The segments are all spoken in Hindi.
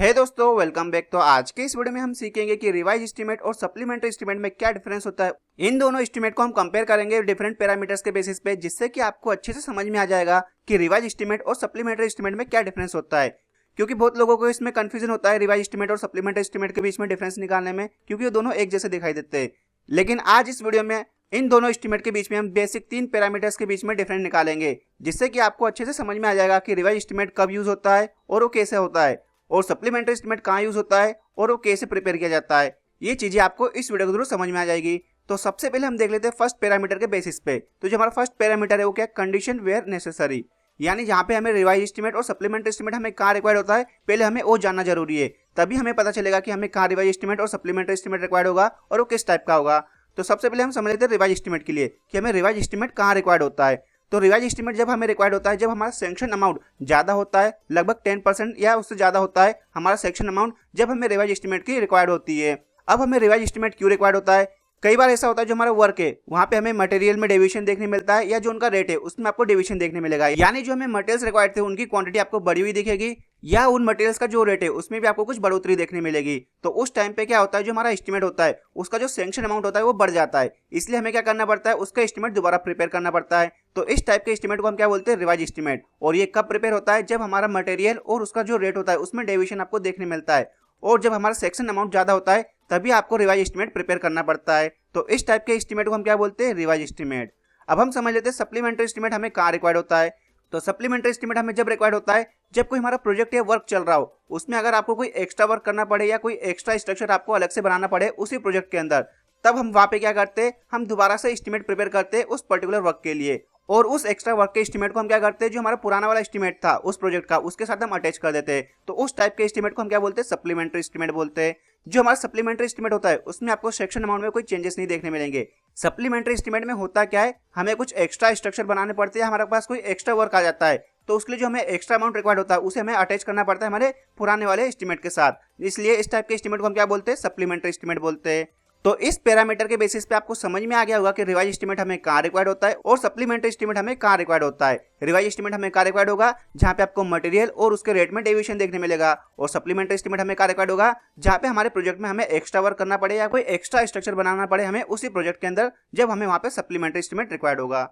हे दोस्तों, वेलकम बैक। तो आज के इस वीडियो में हम सीखेंगे कि रिवाइज एस्टीमेट और सप्लीमेंट्री एस्टीमेट में क्या डिफरेंस होता है। इन दोनों एस्टीमेट को हम कंपेयर करेंगे डिफरेंट पैरामीटर्स के बेसिस पे, जिससे कि आपको अच्छे से समझ में आ जाएगा कि रिवाइज एस्टीमेट और सप्लीमेंट्री एस्टीमेट में क्या डिफरेंस होता है। क्योंकि बहुत लोगों को इसमें कंफ्यूजन होता है रिवाइज एस्टीमेट और सप्लीमेंट्री एस्टीमेट के बीच में डिफरेंस निकालने में, क्योंकि वो दोनों एक जैसे दिखाई देते हैं। लेकिन आज इस वीडियो में इन दोनों एस्टीमेट के बीच में हम बेसिक 3 पैरामीटर्स के बीच में डिफरेंस निकालेंगे, जिससे कि आपको अच्छे से समझ में आ जाएगा कि रिवाइज एस्टीमेट कब यूज होता है और वो कैसे होता है, और सप्लीमेंट्री एस्टीमेट कहाँ यूज होता है और वो कैसे प्रिपेयर किया जाता है। ये चीजें आपको इस वीडियो के थ्रू समझ में आ जाएगी। तो सबसे पहले हम देख लेते हैं फर्स्ट पैरामीटर के बेसिस पे। तो जो हमारा फर्स्ट पैरामीटर है वो क्या, कंडीशन वेयर नेसेसरी, यानी जहाँ पे हमें रिवाइज एस्टीमेट और सप्लीमेंट्री एस्टीमेट हमें कहाँ रिक्वायर्ड होता है, पहले हमें वो जानना जरूरी है। तभी हमें पता चलेगा कि हमें कहाँ रिवाइज एस्टीमेट और सप्लीमेंट्री एस्टीमेट रिक्वायर्ड होगा और वो किस टाइप का होगा। तो सबसे पहले हम समझ लेते हैं रिवाइज एस्टीमेट के लिए कि हमें रिवाइज एस्टीमेट कहाँ रिक्वायर्ड होता है। तो रिवाइज एस्टीमेट जब हमें रिक्वायर्ड होता है जब हमारा सैंक्शन अमाउंट ज्यादा होता है, लगभग 10% या उससे ज्यादा होता है हमारा सैंक्शन अमाउंट, जब हमें रिवाइज एस्टीमेट की रिक्वायर्ड होती है। अब हमें रिवाइज एस्टीमेट क्यों रिक्वायर्ड होता है, कई बार ऐसा होता है जो हमारा वर्क है वहाँ पे हमें मटेरियल में डेविएशन देखने मिलता है, या जो उनका रेट है उसमें आपको डेविएशन देखने मिलेगा। यानी जो हमें मटेरियल्स रिक्वायर्ड थे उनकी क्वांटिटी आपको बढ़ी हुई दिखेगी, या उन मटेरियल्स का जो रेट है उसमें भी आपको कुछ बढ़ोतरी देखने मिलेगी। तो उस टाइम पे क्या होता है, जो हमारा एस्टीमेट होता है उसका जो सैंक्शन अमाउंट होता है वो बढ़ जाता है। इसलिए हमें क्या करना पड़ता है, उसका एस्टीमेट दोबारा प्रिपेयर करना पड़ता है। तो इस टाइप के एस्टीमेट को हम क्या बोलते हैं, रिवाइज एस्टीमेट। और ये कब प्रिपेयर होता है, जब हमारा मटेरियल और उसका जो रेट होता है उसमें डेविएशन आपको देखने मिलता है, और जब हमारा सेक्शन अमाउंट ज्यादा होता है तभी आपको रिवाइज एस्टीमेट प्रिपेयर करना पड़ता है। तो इस टाइप के एस्टीमेट को हम क्या बोलते हैं, रिवाइज एस्टीमेट। अब हम समझ लेते हैं सप्लीमेंट्री एस्टीमेट हमें कहाँ रिक्वायर्ड होता है। तो सप्लीमेंट्री एस्टीमेट हमें जब रिक्वायर्ड होता है जब कोई हमारा प्रोजेक्ट या वर्क चल रहा हो, उसमें अगर आपको कोई एक्स्ट्रा वर्क करना पड़े या कोई एक्स्ट्रा स्ट्रक्चर आपको अलग से बनाना पड़े उसी प्रोजेक्ट के अंदर, तब हम वहाँ पे क्या करते हैं, हम दोबारा से एस्टीमेट प्रिपेयर करते हैं उस पर्टिकुलर वर्क के लिए। और उस एक्स्ट्रा वर्क के एस्टीमेट को हम क्या करते हैं, जो हमारा पुराना वाला एस्टीमेट था उस प्रोजेक्ट का उसके साथ हम अटैच कर देते हैं। तो उस टाइप के एस्टीमेट को हम क्या बोलते हैं, सप्लीमेंट्री एस्टीमेट बोलते हैं। जो हमारा सप्लीमेंट्री एस्टीमेट होता है उसमें आपको सेक्शन अमाउंट में कोई चेंजेस नहीं देखने मिलेंगे। सप्लीमेंट्री एस्टीमेट में होता क्या है, हमें कुछ एक्स्ट्रा स्ट्रक्चर बनाने पड़ते हैं, हमारे पास कोई एक्स्ट्रा वर्क आ जाता है, तो उसके लिए जो हमें एक्स्ट्रा अमाउंट रिक्वायर्ड होता है उसे हमें अटैच करना पड़ता है हमारे पुराने वाले एस्टीमेट के साथ। इसलिए इस टाइप के एस्टीमेट को हम क्या बोलते हैं, सप्लीमेंट्री एस्टीमेट बोलते हैं। तो इस पैरामीटर के बेसिस पे आपको समझ में आ गया होगा कि रिवाइज एस्टीमेट हमें कहाँ रिक्वायर्ड होता है और सप्लीमेंट्री एस्टीमेट हमें कहाँ रिक्वायर्ड होता है। रिवाइज एस्टीमेट हमें कहाँ रिक्वायर्ड होगा, जहाँ पे आपको मटेरियल और उसके रेट में डेविएशन देखने मिलेगा, और सप्लीमेंट्री एस्टीमेट हमें कहाँ रिक्वायर्ड होगा, जहाँ पे हमारे प्रोजेक्ट में हमें एक्स्ट्रा वर्क करना पड़े या कोई एक्स्ट्रा स्ट्रक्चर बनाना पड़े हमें उसी प्रोजेक्ट के अंदर, जब हमें वहाँ पे सप्लीमेंट्री एस्टीमेट रिक्वायर्ड होगा।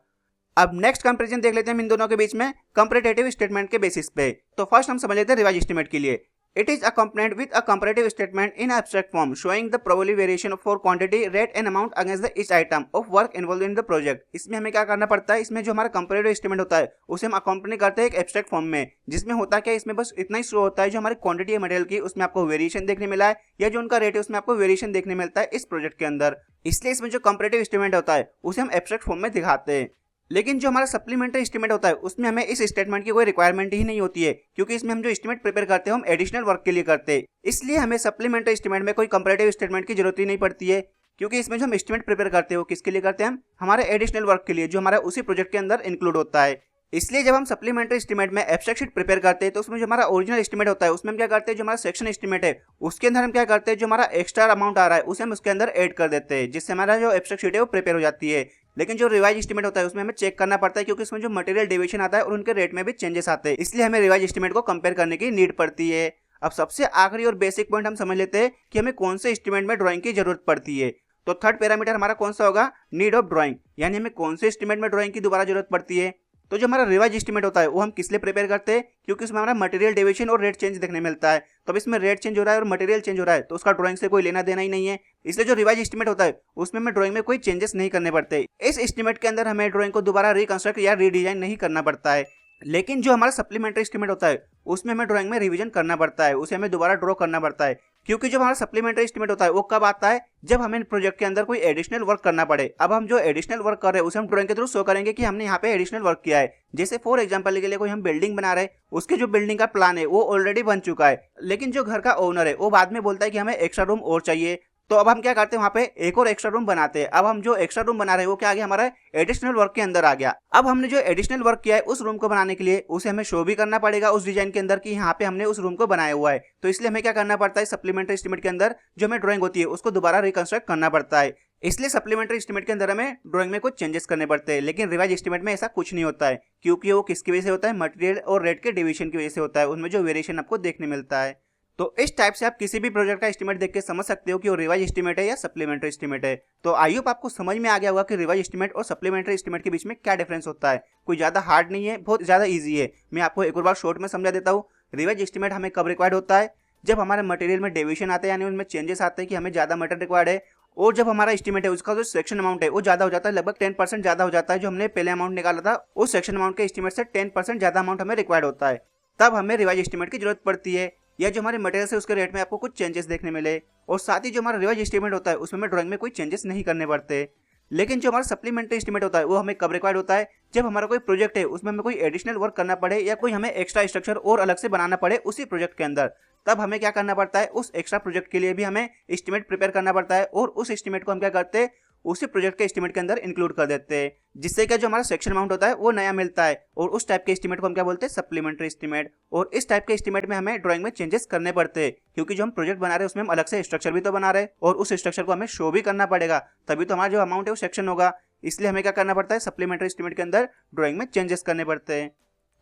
अब नेक्स्ट कंपैरिजन देख लेते हैं इन दोनों के बीच में कंपैरेटिव स्टेटमेंट के बेसिस पे। तो फर्स्ट हम समझ लेते हैं रिवाइज एस्टीमेट के लिए। It is accompanied with a comparative statement in abstract form showing the probability variation for quantity, rate and amount against the each item of work involved in the project। इसमें हमें क्या करना पड़ता है, इसमें जो हमारा कंपैरेटिव एस्टीमेट होता है उसे हम अकम्पनी करते हैं एक एब्स्ट्रैक्ट फॉर्म में, जिसमें होता क्या है, इसमें बस इतना ही शो होता है जो हमारी क्वांटिटी है मटेरियल की उसमें आपको वेरिएशन देखने मिला है, या जो उनका रेट है उसमें आपको वेरिएशन देखने मिलता है इस प्रोजेक्ट के अंदर। इसलिए इसमें जो कंपैरेटिव एस्टीमेट होता है उसे हम एब्स्ट्रैक्ट फॉर्म में दिखाते हैं। लेकिन जो हमारा सप्लीमेंट्री एस्टीमेट होता है उसमें हमें इस स्टेटमेंट की कोई रिक्वायरमेंट ही नहीं होती है, क्योंकि इसमें हम जो एस्टीमेट प्रिपेयर करते हैं हम एडिशनल वर्क के लिए करते हैं। इसलिए हमें सप्लीमेंट्री एस्टीमेट में कोई कंपैरेटिव स्टेटमेंट की जरूरत ही नहीं पड़ती है, क्योंकि इसमें जो हम एस्टीमेट प्रिपेयर करते हैं वो किसके लिए करते हैं, हम हमारे एडिशनल वर्क के लिए जो हमारा उसी प्रोजेक्ट के अंदर इंक्लूड होता है। इसलिए जब हम सप्लीमेंट्री एस्टीमेट में एब्स्ट्रैक्ट शीट प्रिपेयर करते हैं तो उसमें जो हमारा ओरिजिनल एस्टीमेट होता है उसमें हम क्या करते हैं, जो हमारा सेक्शन एस्टीमेट है उसके अंदर हम क्या करते हैं, जो हमारा एक्स्ट्रा अमाउंट आ रहा है उसे हम उसके अंदर ऐड कर देते हैं, जिससे हमारा जो एब्स्ट्रैक्ट शीट है वो प्रिपेयर हो जाती है। लेकिन जो रिवाइज एस्टीमेट होता है उसमें हमें चेक करना पड़ता है, क्योंकि उसमें जो मटेरियल डेविएशन आता है और उनके रेट में भी चेंजेस आते हैं, इसलिए हमें रिवाइज एस्टीमेट को कंपेयर करने की नीड पड़ती है। अब सबसे आखिरी और बेसिक पॉइंट हम समझ लेते हैं कि हमें कौन से एस्टीमेट में ड्राइंग की जरूरत पड़ती है। तो थर्ड पैरामीटर हमारा कौन सा होगा, नीड ऑफ ड्राइंग, यानी हमें कौन से एस्टीमेट में ड्राइंग की दोबारा जरूरत पड़ती है। तो जो हमारा रिवाइज एस्टीमेट होता है वो हम किस लिए प्रिपेयर करते हैं, क्योंकि उसमें हमारा मटेरियल डेविएशन और रेट चेंज देखने मिलता है। तो अब इसमें रेट चेंज हो रहा है और मटेरियल चेंज हो रहा है तो उसका ड्राइंग से कोई लेना देना ही नहीं है, इसलिए जो रिवाइज एस्टीमेट होता है उसमें हमें ड्राइंग में कोई चेंजेस नहीं करने पड़ते। इस एस्टीमेट के अंदर हमें ड्राइंग को दोबारा रिकंस्ट्रक्ट या रीडिजाइन नहीं करना पड़ता है। लेकिन जो हमारा सप्लीमेंट्री एस्टीमेट होता है उसमें हमें ड्राइंग में रिवीजन करना पड़ता है, उसे हमें दोबारा ड्रॉ करना पड़ता है, क्योंकि जो हमारा सप्लीमेंट्री एस्टीमेट होता है वो कब आता है, जब हमें प्रोजेक्ट के अंदर कोई एडिशनल वर्क करना पड़े। अब हम जो एडिशनल वर्क कर रहे हैं उसे हम ड्राइंग के थ्रू शो करेंगे कि हमने यहाँ पे एडिशनल वर्क किया है। जैसे फॉर एग्जांपल के लिए कोई हम बिल्डिंग बना रहे हैं, उसके जो बिल्डिंग का प्लान है वो ऑलरेडी बन चुका है, लेकिन जो घर का ओनर है वो बाद में बोलता है कि हमें एक्स्ट्रा रूम और चाहिए। तो अब हम क्या करते हैं, वहाँ पे एक और एक्स्ट्रा रूम बनाते हैं। अब हम जो एक्स्ट्रा रूम बना रहे हैं वो क्या आ गया, हमारा एडिशनल वर्क के अंदर आ गया। अब हमने जो एडिशनल वर्क किया है उस रूम को बनाने के लिए उसे हमें शो भी करना पड़ेगा उस डिजाइन के अंदर कि यहाँ पे हमने उस रूम को बनाया हुआ है। तो इसलिए हमें क्या करना पड़ता है, सप्लीमेंट्री एस्टीमेट के अंदर जो हमें ड्राइंग होती है उसको दोबारा रिकंस्ट्रक्ट करना पड़ता है। इसलिए सप्लीमेंट्री एस्टीमेट के अंदर हमें ड्राइंग में कुछ चेंजेस करने पड़ते हैं। लेकिन रिवाइज एस्टीमेट में ऐसा कुछ नहीं होता है, क्योंकि वो किसकी वजह से होता है, मटेरियल और रेट के डिवीजन की वजह से होता है, उनमें जो वेरिएशन आपको देखने मिलता है। तो इस टाइप से आप किसी भी प्रोजेक्ट का एस्टीमेट देख के समझ सकते हो कि वो रिवाइज एस्टीमेट है या सप्लीमेंट्री एस्टीमेट है। तो आई होप आपको समझ में आ गया होगा कि रिवाइज एस्टीमेट और सप्लीमेंट्री एस्टीमेट के बीच में क्या डिफरेंस होता है। कोई ज़्यादा हार्ड नहीं है, बहुत ज़्यादा ईजी है। मैं आपको एक और बार शॉर्ट में समझा देता हूँ। रिवाइज एस्टीमेट हमें कब रिक्वायर्ड होता है? जब हमारे मटेरियल में डेविएशन आते हैं, यानी उनमें चेंजेस आते हैं कि हमें ज़्यादा मटेरियल रिक्वायर्ड है, और जब हमारा एस्टीमेट है उसका जो सेक्शन अमाउंट है वो ज़्यादा हो जाता है, लगभग 10% ज़्यादा हो जाता है। जो हमने पहले अमाउंट निकाला था उस सेक्शन अमाउंट के एस्टीमेट से 10% ज़्यादा अमाउंट हमें रिक्वायर्ड होता है, तब हमें रिवाइज एस्टीमेट की जरूरत पड़ती है। या जो हमारे मटेरियल है उसके रेट में आपको कुछ चेंजेस देखने मिले, और साथ ही जो हमारा रिवाइज एस्टीमेट होता है उसमें हमें ड्राइंग में कोई चेंजेस नहीं करने पड़ते। लेकिन जो हमारा सप्लीमेंट्री एस्टीमेट होता है वो हमें कब रिक्वायर्ड होता है? जब हमारा कोई प्रोजेक्ट है उसमें हमें कोई एडिशनल वर्क करना पड़े या कोई हमें एक्स्ट्रा स्ट्रक्चर और अलग से बनाना पड़े उसी प्रोजेक्ट के अंदर, तब हमें क्या करना पड़ता है, उस एक्स्ट्रा प्रोजेक्ट के लिए भी हमें एस्टीमेट प्रिपेयर करना पड़ता है, और उस एस्टीमेट को हम क्या करते हैं, उसी प्रोजेक्ट के एस्टीमेट के अंदर इंक्लूड कर देते हैं, जिससे क्या जो हमारा सेक्शन अमाउंट होता है वो नया मिलता है, और उस टाइप के एस्टीमेट को हम क्या बोलते हैं, सप्लीमेंट्री एस्टीमेट। और इस टाइप के एस्टीमेट में हमें ड्राइंग में चेंजेस करने पड़ते हैं, क्योंकि जो हम प्रोजेक्ट बना रहे हैं उसमें हम अलग से स्ट्रक्चर भी तो बना रहे हैं, और उस स्ट्रक्चर को हमें शो भी करना पड़ेगा, तभी तो हमारा जो अमाउंट है वो सेक्शन होगा। इसलिए हमें क्या करना पड़ता है, सप्लीमेंट्री एस्टीमेट के अंदर ड्राइंग में चेंजेस करने पड़ते हैं।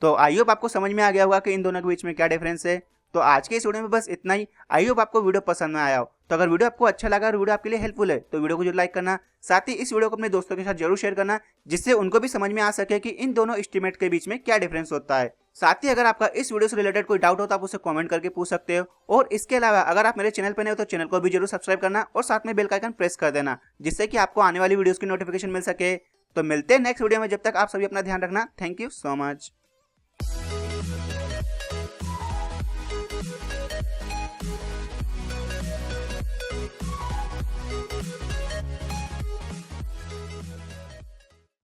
तो आई होप आपको समझ में आ गया होगा कि इन दोनों के बीच में क्या डिफरेंस है। तो आज के इस वीडियो में बस इतना ही। आई होप आपको वीडियो पसंद में आया हो। तो अगर वीडियो आपको अच्छा लगा और वीडियो आपके लिए हेल्पफुल है तो वीडियो को जरूर लाइक करना, साथ ही इस वीडियो को अपने दोस्तों के साथ जरूर शेयर करना, जिससे उनको भी समझ में आ सके कि इन दोनों एस्टीमेट के बीच में क्या डिफरेंस होता है। साथ ही अगर आपका इस वीडियो से रिलेटेड कोई डाउट हो तो आप उसे कमेंट करके पूछ सकते हो, और इसके अलावा अगर आप मेरे चैनल पर नए हो तो चैनल को भी जरूर सब्सक्राइब करना और साथ में बेल का आइकन प्रेस कर देना, जिससे कि आपको आने वाली वीडियोस की नोटिफिकेशन मिल सके। तो मिलते हैं नेक्स्ट वीडियो में, जब तक आप सभी अपना ध्यान रखना। Thank you so much.